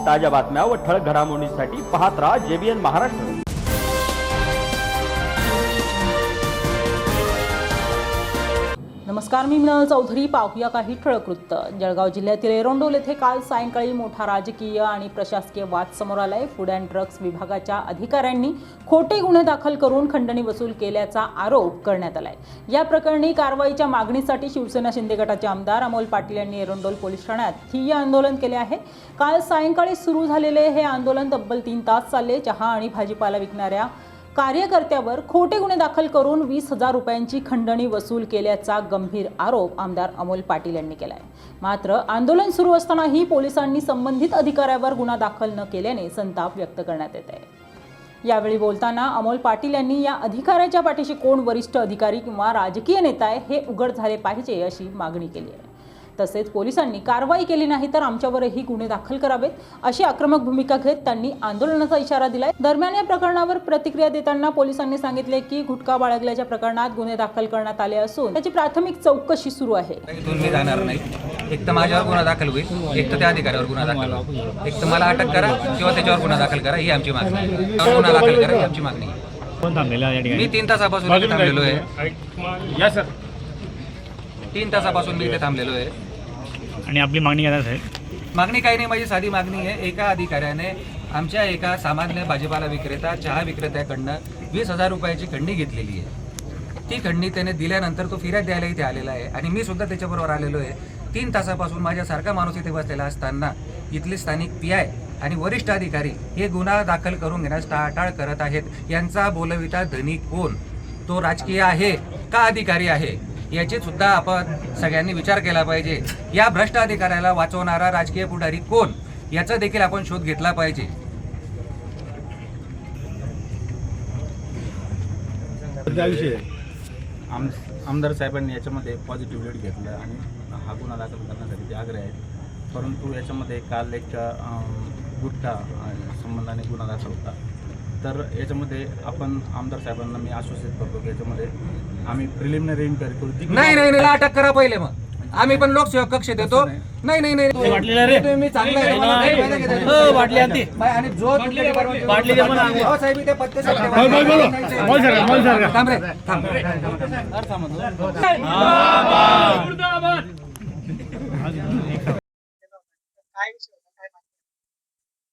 ताज्या बातम्या व ठळक घडामोडींसाठी पाहत राहा JBN महाराष्ट्र। नमस्कार, मी मिनल चौधरी। पाहूया काही ठळक वृत्त। जळगाव जिल्ह्यातील एरंडोल येथे काल सायंकाळी मोठा राजकीय आणि प्रशासकीय वाद समोर आलाय। फूड अँड ड्रग्स विभागाच्या अधिकाऱ्यांनी खोटे गुन्हे दाखल करून खंडणी वसूल केल्याचा आरोप करण्यात आलाय। या प्रकरणी कारवाईच्या मागणीसाठी शिवसेना शिंदे गटाचे आमदार अमोल पाटील यांनी एरंडोल पोलीस ठाण्यात ठिय्या आंदोलन केले आहे। काल सायंकाळी सुरू झालेले हे आंदोलन तब्बल 3 तास चालले। चहा आणि भाजीपाला विकणाऱ्या कार्यकर्त्यावर खोटे गुन्हे दाखल करून 20,000 रुपयांची खंडणी वसूल केल्याचा गंभीर आरोप आमदार अमोल पाटील यांनी केलाय। मात्र आंदोलन सुरू असतानाही पोलिसांनी संबंधित अधिकाऱ्यावर गुन्हा दाखल न केल्याने संताप व्यक्त करण्यात येत आहे। यावेळी बोलताना अमोल पाटील यांनी या अधिकाऱ्याच्या पाठीशी कोण वरिष्ठ अधिकारी किंवा राजकीय नेता आहे हे उघड झाले पाहिजे अशी मागणी केली आहे। तसेच पोलिसांनी कारवाई केली नाही तर आमच्यावरही गुन्हे दाखल करावेत अशी आक्रमक भूमिका घेत त्यांनी आंदोलनाचा इशारा दिलाय। दरम्यान या प्रकरणावर प्रतिक्रिया देताना पोलिसांनी सांगितले की गुटखा बाळगल्याच्या प्रकरणात गुन्हे दाखल करण्यात आले असून त्याची प्राथमिक चौकशी सुरू आहे। मी जाणार नाही। एक तर माझ्यावर गुन्हा दाखल होईल, एक तर त्या अधिकाऱ्यावर गुन्हा दाखल होईल। एक तर मला अटक करा किंवा त्याच्यावर गुन्हा दाखल करा ही आमची मागणी आहे। गुन्हा दाखल करा ही आमची मागणी आहे। मी 3 तासापासून इथे थांबलेलो आहे। या सर 3 तासापासून मी इथे थांबलेलो आहे आणि आपली मागणी काय आहे? मागणी काही नाही, माझी साधी मागणी आहे। एका अधिकाऱ्याने आमच्या एका सामान्य भाजीपाला विक्रेता चहा विक्रेत्याकडनं 20,000 रुपयाची खंडणी घेतलेली आहे। ती खंडणी त्याने दिल्यानंतर तो फिर्याद द्यायला इथे आलेला आहे आणि मी सुद्धा त्याच्याबरोबर आलेलो आहे। 3 तासापासून माझ्यासारखा माणूस इथे बसलेला असताना इथले स्थानिक PI आणि वरिष्ठ अधिकारी हे गुन्हा दाखल करून घेण्यास टाळाटाळ करत आहेत। यांचा बोलविता धनी कोण? तो राजकीय आहे का अधिकारी आहे याची सुद्धा आपण सगळ्यांनी विचार केला पाहिजे। या भ्रष्ट अधिकाऱ्याला वाचवणारा राजकीय पुढारी कोण याचा देखील आपण शोध घेतला पाहिजे। आमदार साहेबांनी याच्यामध्ये पॉझिटिव्ह लीड घेतलं आणि हा गुन्हा दाखल करण्यासाठी ते आग्रह आहेत। परंतु याच्यामध्ये काल एक गुटखा संबंधाने गुन्हा दाखल होता। तर याच्यामध्ये आपण आमदार साहेबांना मी आश्वासित करतो की याच्यामध्ये आम्ही प्रिलिमिनरी इन्क्वायरी करू। नाही अटक करा पहिले, मग आम्ही पण लोकसेवा कक्ष देतो। नाही तुम्ही चांगलं आणि जो साहेब इथे पत्ते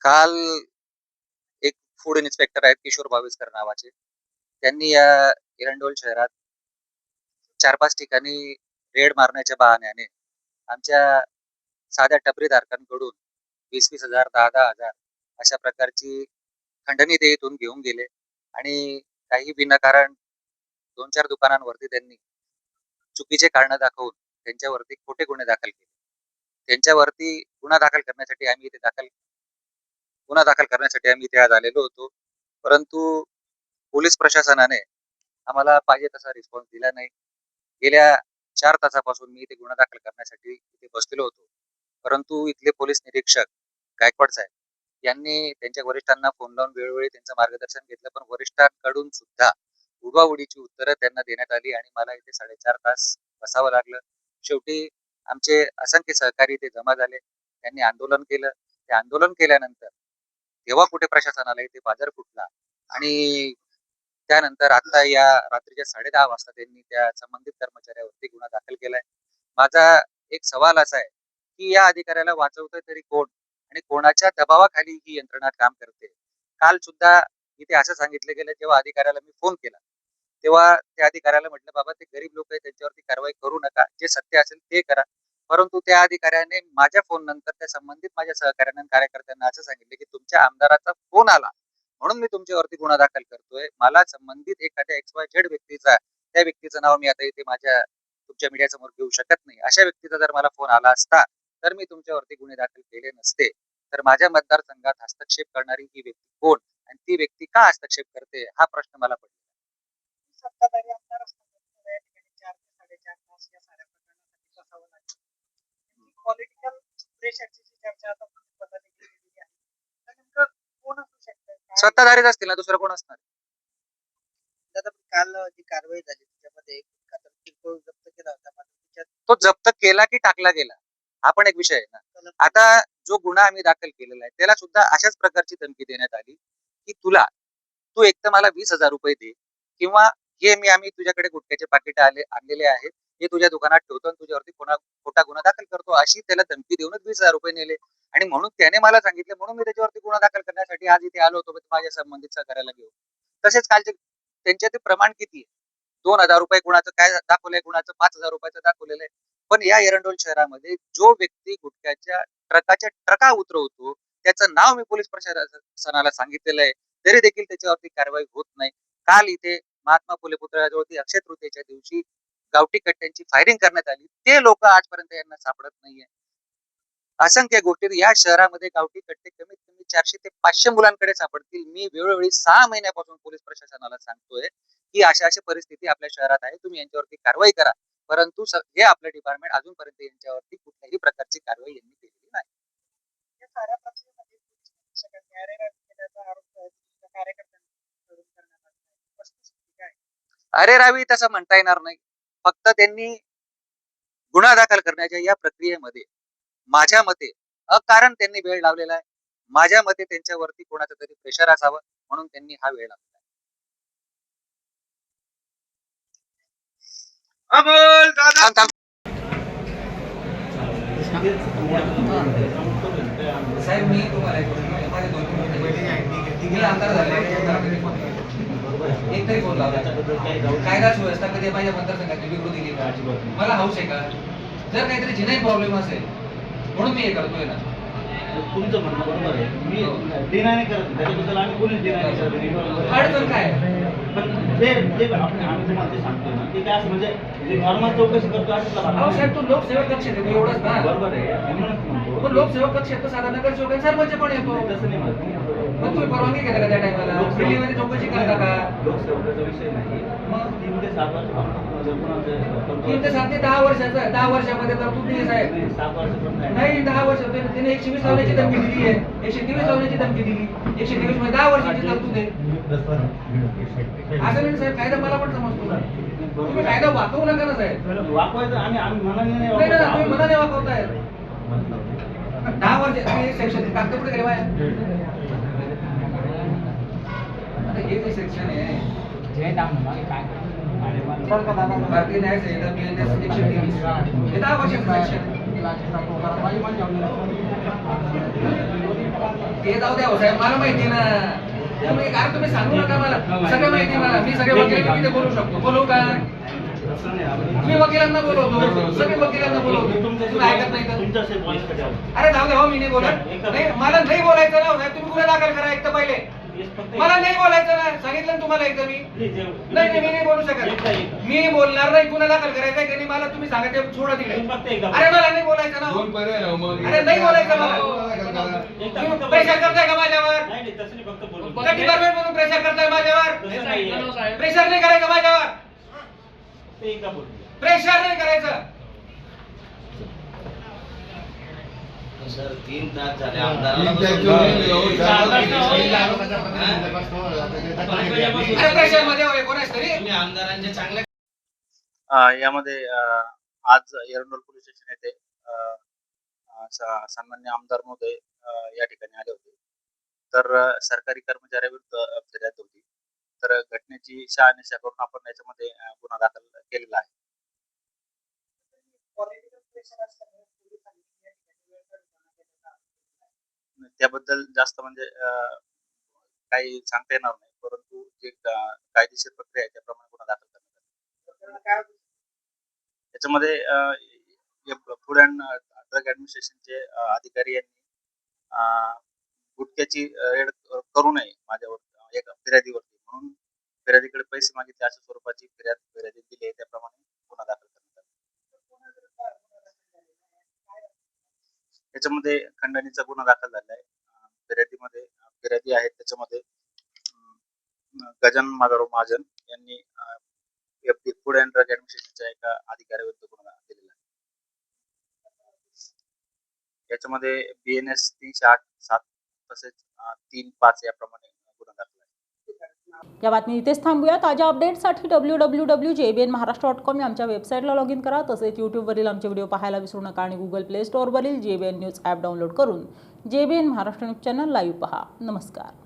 काल एक फूड इन्स्पेक्टर आहेत किशोर भाविस्कर नावाचे, त्यांनी या एरंडोल शहरात 4-5 ठिकाणी रेड मारण्याच्या बहाण्याने आमच्या साध्या टपरीधारकांकडून 20,000, 10,000 अशा प्रकारची खंडणी ते इथून घेऊन गेले आणि काही विनाकारण 2-4 दुकानांवरती त्यांनी चुकीचे कारण दाखवून त्यांच्यावरती खोटे गुन्हे दाखल केले। त्यांच्यावरती गुन्हा दाखल करण्यासाठी आम्ही इथे आज आलेलो होतो, परंतु पोलीस प्रशासनाने आम्हाला पाहिजे तसा रिस्पॉन्स दिला नाही। गेल्या 4 तासापासून मी इथे गुन्हा दाखल करण्यासाठी इथे बसलेलो होतो, परंतु इथले पोलीस निरीक्षक गायकवाड साहेब यांनी त्यांच्या वरिष्ठांना फोन लावून वेळोवेळी त्यांचं मार्गदर्शन घेतलं, पण वरिष्ठांकडून सुद्धा उडवाउडीची उत्तरं त्यांना देण्यात आली आणि मला इथे 4.5 तास बसावं लागलं। शेवटी आमचे असंख्य सहकारी ते जमा झाले, त्यांनी आंदोलन केलं। ते आंदोलन केल्यानंतर तेव्हा कुठे प्रशासनाला इथे बाजार फुटला आणि त्यानंतर आता या रात्रीच्या 10:30 वाजता त्यांनी त्या संबंधित कर्मचाऱ्यावरती गुन्हा दाखल केलाय। माझा एक सवाल असा आहे की या अधिकाऱ्याला वाचवतोय तरी कोण आणि कोणाच्या दबावाखाली ही यंत्रणा काम करते? काल सुद्धा इथे असं सांगितलं गेलं, जेव्हा अधिकाऱ्याला मी फोन केला तेव्हा त्या अधिकाऱ्याला म्हटलं, बाबा ते गरीब लोक आहेत त्यांच्यावरती कारवाई करू नका, जे सत्य असेल ते करा। परंतु त्या अधिकाऱ्याने माझ्या फोन नंतर त्या संबंधित माझ्या सहकाऱ्यांना आणि कार्यकर्त्यांना असं सांगितलं की तुमच्या आमदाराचा फोन आला म्हणून मी तुमच्यावरती गुन्हा दाखल करतोय। मला संबंधित एखाद्या XYZ व्यक्तीचा, त्या व्यक्तीचं नाव मी आता इथे तुमच्या मीडिया समोर घेऊ शकत नाही, अशा व्यक्तीचा जर मला फोन आला असता तर मी तुमच्यावरती गुन्हे दाखल केले नसते। तर माझ्या मतदारसंघात हस्तक्षेप करणारी ही व्यक्ती कोण आणि ती व्यक्ती का हस्तक्षेप करते हा प्रश्न मला पडला। सत्ताधारी आमदार असताना या ठिकाणी 4 ते 4.5 तास या साऱ्या प्रकरणासाठी बसावं लागलं। पॉलिटिकल प्रेशरची जी चर्चा आता पद्धतीने केलेली आहे, तर नेमकं कोण असू शकतं? सत्ताधारीच असतील ना, दुसरं कोण असणार? दादा, काल जी कारवाई झाली त्याच्यामध्ये किरकोळ जप्त केला होता, तो जप्त केला की टाकला गेला हा पण एक विषय आहे ना. आता जो गुन्हा आम्ही दाखल केलेला आहे त्याला सुद्धा अशाच प्रकारची धमकी देण्यात आली की तू एक तर मला 20,000 रुपये दे, किंवा हे आम्ही तुझ्याकडे गुटख्याचे पाकिट आणलेले आहेत, हे तुझ्या दुकानात ठेवतो आणि तुझ्यावरती खोटा गुन्हा दाखल करतो, अशी त्याला धमकी देऊनच 20,000 रुपये नेले. आणि म्हणून त्याने मला सांगितलं, म्हणून मी त्याच्यावरती गुन्हा दाखल करण्यासाठी आज इथे आलो होतो माझ्या संबंधित सहकार्याला घेऊन. तसेच कालचे त्यांचे ते प्रमाण किती आहे, 2,000 रुपये गुणाचं काय दाखवलंय, गुणाचं 5,000 रुपयाचं दाखवलेलं आहे. पण या एरंडोल शहरामध्ये जो व्यक्ती गुटख्याच्या ट्रका उतरवतो त्याचं नाव मी पोलीस प्रशासनाला सांगितलेलं आहे, तरी देखील त्याच्यावरती कारवाई होत नाही. काल इथे महात्मा फुले पुतळ्याजवळती अक्षय तृतीयेच्या दिवशी गावठी कट्ट्यांची फायरिंग करण्यात आली, ते लोक आजपर्यंत यांना सापडत नाहीये. असंख्य गोष्टी या शहरामध्ये गावठी कट्टे कमीत कमी 400 ते 500 मुलांकडे सापडतील. मी वेळोवेळी 6 महिन्यापासून पोलीस प्रशासनाला सांगतोय की अशी परिस्थिती आपल्या शहरात आहे, तुम्ही यांच्यावरती कारवाई करा. परंतु हे आपलं डिपार्टमेंट अजूनपर्यंत यांच्यावरती कुठल्याही प्रकारची कारवाई यांनी केलेली नाही. या साऱ्या प्रक्रियेमध्ये पोलीस निरीक्षकांनी अरेरावी केल्याचा आरोप कार्यकर्त्यांकडून करण्यात आला आहे. वस्तुस्थिती काय आहे? अरे रावी तसं म्हणता येणार नाही. फक्त त्यांनी गुन्हा दाखल करण्याच्या या प्रक्रियेमध्ये माझ्या मते अकारण त्यांनी वेळ लावलेला आहे. माझ्या मते त्यांच्यावरती कोणाचं तरी प्रेशर असावं म्हणून त्यांनी हा वेळ लावलेला आहे. थांब, थांब. साहेब मी तुम्हाला एक गोष्ट सांगतो. माझे 2-3 मिनिटं. मी आमदार झाले एक तरी फोन लावला कायदा सुव्यवस्था कधी माझ्या मतदारसंघाची बिघडू दिली का? मला हाऊस आहे का? जर काहीतरी जिनाही प्रॉब्लेम असेल म्हणून मी हे करतोय ना. तुमचं म्हणणं बरोबर आहे, मी डिनाय नाही करत, त्याच्याबद्दल आम्ही कोणीच डिनाय नाही करत. अडचण काय? पण ते आम्ही तुम्हाला ते सांगतोय ना, ते काय असं म्हणजे नॉर्मल चौकशी करतो असं अहो साहेब, तो लोकसेवक कक्ष येतो एवढंच ना. बरोबर आहे, म्हणूनच म्हणतो. पण लोकसेवक कक्ष येतो, साधा नगरसेवक आणि सरपंच पण येतो. तसं नाही म्हणत. मग तुम्ही परवानगी घेता का त्या टायमाला? दिल्लीमध्ये चौकशी करता का? लोकसेवकाचा विषय नाही. मग 3 ते 7 वर्ष 3 ते 7 ते 10 वर्षाचा आहे. 10 वर्षामध्ये तर तुम्ही साहेब 7 वर्ष पण नाही 10 वर्ष त्याने 120 लावण्याची धमकी दिली आहे, 123 लावण्याची धमकी दिली. 123 मध्ये 10 वर्षाची तरतूद आहे. असं नाही साहेब, कायदा मला पण समजतो ना. तुम्ही कायदा वाकवू नका ना साहेब. वाकवायचं आम्ही मनाने नाही नाही ना, तुम्ही वाकवतो. मनाने वाकवताय. 10 वर्ष तुम्ही सेक्शन कागद पुढे करेवा हे जे सेक्शन आहे भारतीय न्याय संहिता BNS 123 हे 10 वर्षाचं सेक्शन ते जाऊ द्या हो साहेब, मला माहिती ना. तुम्ही सांगू नका मला, सगळं माहिती मला. मी सगळे वकिलांना तिथे बोलू शकतो. बोलू का? मी वकिलांना बोलवतो, सगळे वकिलांना बोलवतो. तुम्ही ऐकत नाही तर अरे जाऊ द्या हो, मी नाही बोलत. नाही मला नाही बोलायचं ना साहेब. तुम्ही गुन्हा दाखल करा एक तर पहिले. मला नाही बोलायचं ना, सांगितलं ना तुम्हाला एकदा मी. नाही मी नाही बोलू शकत. मी बोलणार नाही. गुन्हा दाखल करायचा आहे की नाही मला तुम्ही सांगा, ते सोडा तिकडे. अरे मला नाही बोलायचं ना. अरे नाही बोलायचं मला. तुम्ही प्रेशर करताय का माझ्यावर? डिपार्टमेंट मधून प्रेशर करताय माझ्यावर? प्रेशर नाही करायचं माझ्यावर. प्रेशर नाही करायचं. सर 3 तास झाले आमदाराला प्रेशर मध्ये होय कोणाच तरी. तुम्ही आमदारांच्या चांगल्या यामध्ये आज एरंडोल पोलीस स्टेशन येथे सन्मान्य आमदार महोदय या ठिकाणी आले होते. तर सरकारी कर्मचाऱ्याविरुद्ध फिर्याद होती. तर घटनेची शहानिशा करून आपण याच्यामध्ये गुन्हा दाखल केलेला आहे. पॉलिटिकल प्रेशर असल्यामुळे पोलिसांनी या ठिकाणी वेळोवेळी गुन्हा केल्याचा आरोप केला आहे. त्याबद्दल जास्त म्हणजे काही सांगता येणार नाही, परंतु जे कायदेशीर प्रक्रिया आहे त्याप्रमाणे गुन्हा दाखल करण्यात आला. त्याच्यामध्ये फूड अँड ड्रग ऍडमिनिस्ट्रेशनचे अधिकारी यांनी गुटख्याची रेड करू नये माझ्यावर एका फिर्यादीवरती, म्हणून फिर्यादीकडे पैसे मागितले अशा स्वरूपाची फिर्यादी दिली आहे, त्याप्रमाणे गुन्हा दाखल करण्यात आला. त्याच्यामध्ये खंडणीचा गुन्हा दाखल झाला आहे. फिर्यादी आहेत त्याच्यामध्ये गजानन माधवराव महाजन यांनी फूड अँड ड्रग ऍडमिनिस्ट्रेशनच्या एका अधिकाऱ्याविरुद्ध गुन्हा दिलेला आहे. याच्यामध्ये BNS 308-7 तसेच 3-5 याप्रमाणे गुन्हा दाखल आहे. या बातमी इथेच थांबूया. ताज्या अपडेट्ससाठी www.jbnmaharashtra.com या आमच्या वेबसाईटला लॉग इन करा. तसेच यूट्यूबवरील आमचे व्हिडिओ पाहायला विसरू नका आणि गुगल प्ले स्टोअरवरील JBN न्यूज ॲप डाउनलोड करून JBN Maharashtra news channel live पहा. नमस्कार.